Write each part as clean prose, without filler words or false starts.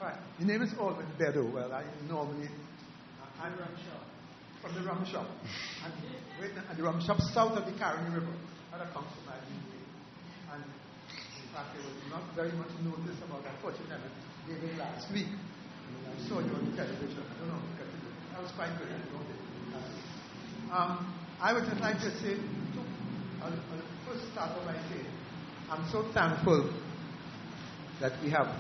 Right. The name is Alvin Bedo. Well, I normally... I'm from the rum shop. And the rum shop south of the Caroni River. That comes from my UK. And in fact, there was not very much notice about that fortune maybe last week. I saw you on the television. I don't know. That was quite good. I would just like to say, I'll first start off by saying, I'm so thankful that we have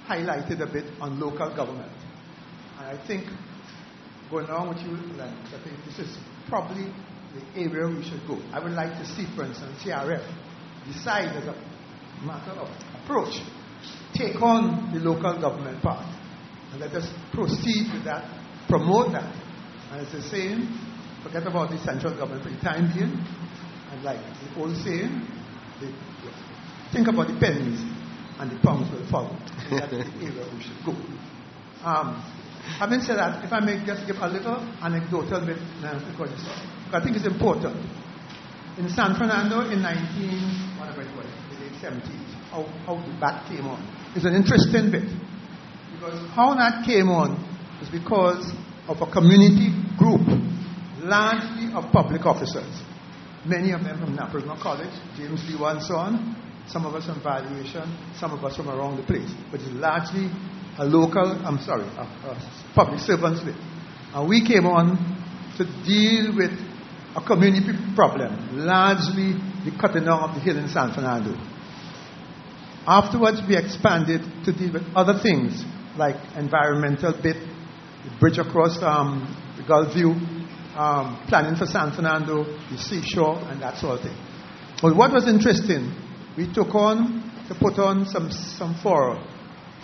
highlighted a bit on local government. And I think, going along with you, Len, I think this is probably the area we should go. I would like to see, for instance, CRF decide as a matter of approach, take on the local government part, and let us proceed with that, promote that. And as they're saying, forget about the central government for the time being, and like the old saying, think about the pennies and the pounds will follow. So that's the area we should go. Having said that, if I may just give a little anecdotal bit, because I think it's important. In San Fernando in the late 70s, how the bat came on. It's an interesting bit. Because how that came on is because of a community group, largely of public officers. Many of them from Naparima College, James Lee and so on. Some of us from valuation, some of us from around the place. But it's largely a public servants with. And we came on to deal with a community problem, largely the cutting down of the hill in San Fernando. Afterwards, we expanded to deal with other things, like environmental bit, the bridge across the Gulf View, planning for San Fernando, the seashore, and that sort of thing. But what was interesting, we took on to put on some forum.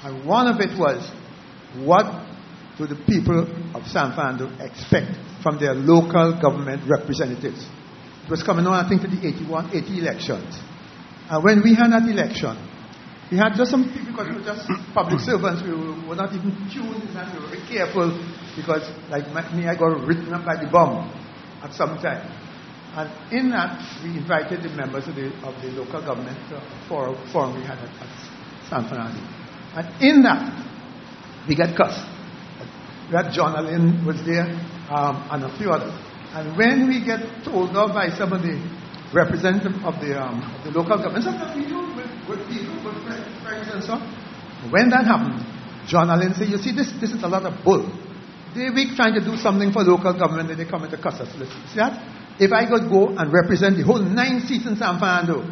And one of it was, what do the people of San Fernando expect from their local government representatives? It was coming on, I think, to the 80 elections. And when we had that election, we had just some people, because we were just public servants, we were not even tuned in that, we were very careful, because like me, I got written up by the bomb at some time. And in that, we invited the members of the local government forum we had at San Fernando. And in that, we got cussed. We had John Allen was there, and a few others. And when we get told off by some of the representatives of the local government, sometimes we do with people, with friends and so on. When that happened, John Allen said, you see, this is a lot of bull. They be trying to do something for local government, and they come in to cuss us. See that? If I could go and represent the whole 9 seats in San Fernando,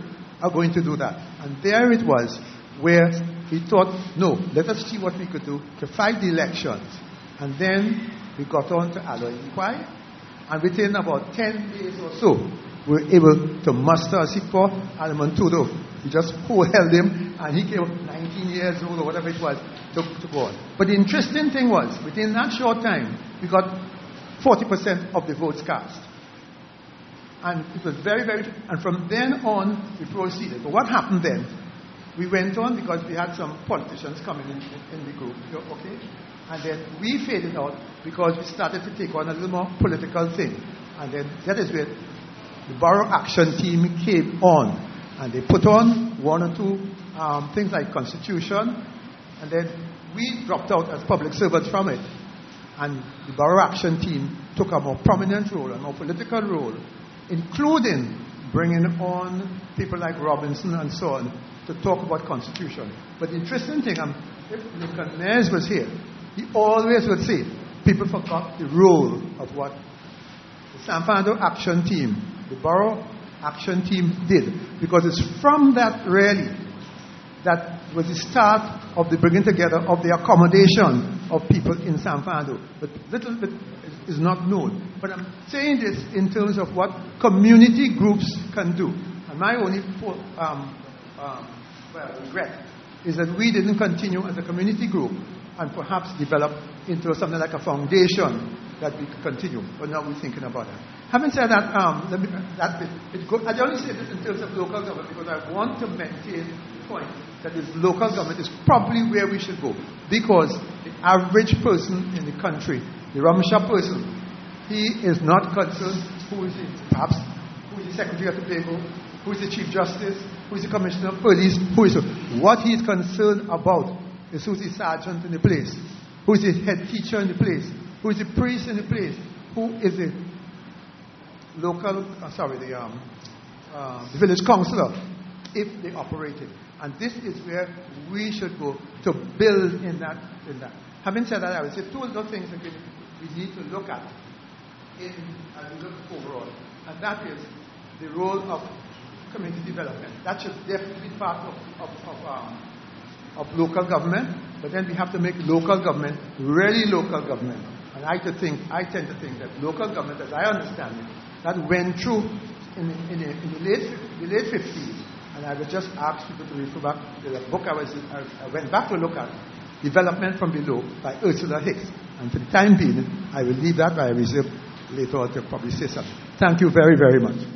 I'm going to do that. And there it was, where we thought, no, let us see what we could do to fight the elections. And then we got on to alloy inquiry, and within about 10 days or so, we were able to muster a seat for Alamontudo. We just held him, and he came 19 years old or whatever it was to go on. But the interesting thing was, within that short time, we got 40% of the votes cast. And it was very, very... And from then on, we proceeded. But what happened then? We went on because we had some politicians coming in the group, okay? And then we faded out because we started to take on a little more political thing. And then that is where the Borough Action Team came on. And they put on one or two things like Constitution. And then we dropped out as public servants from it. And the Borough Action Team took a more prominent role, a more political role, including bringing on people like Robinson and so on to talk about Constitution. But the interesting thing, if Lincoln Mays was here, he always would say, people forgot the role of what the San Fernando Action Team, the Borough Action Team did. Because it's from that really, that was the start of the bringing together of the accommodation of people in San Fernando. But little bit is not known. But I'm saying this in terms of what community groups can do. And my only regret is that we didn't continue as a community group and perhaps develop into something like a foundation that we could continue. But now we're thinking about that. Having said that, I only say this in terms of local government because I want to maintain the point that this local government is probably where we should go. Because the average person in the country, the Ramsha person, he is not concerned who is the Secretary of the People, who is the Chief Justice, who is the Commissioner of Police, who is what he is concerned about is who's the sergeant in the place, who is the head teacher in the place, who is the priest in the place, who is the local, the village councillor, if they operate it. And this is where we should go to build in that. Having said that, I would say two other things that we need to look at as we look overall, and that is the role of community development. That should definitely be part of local government, but then we have to make local government really local government. And I tend to think that local government, as I understand it, that went through in the late 50s. And I would just ask people to refer back to the book I went back to look at, Development from Below by Ursula Hicks. And for the time being, I will leave that, but I reserve later on to probably say something. Thank you very, very much.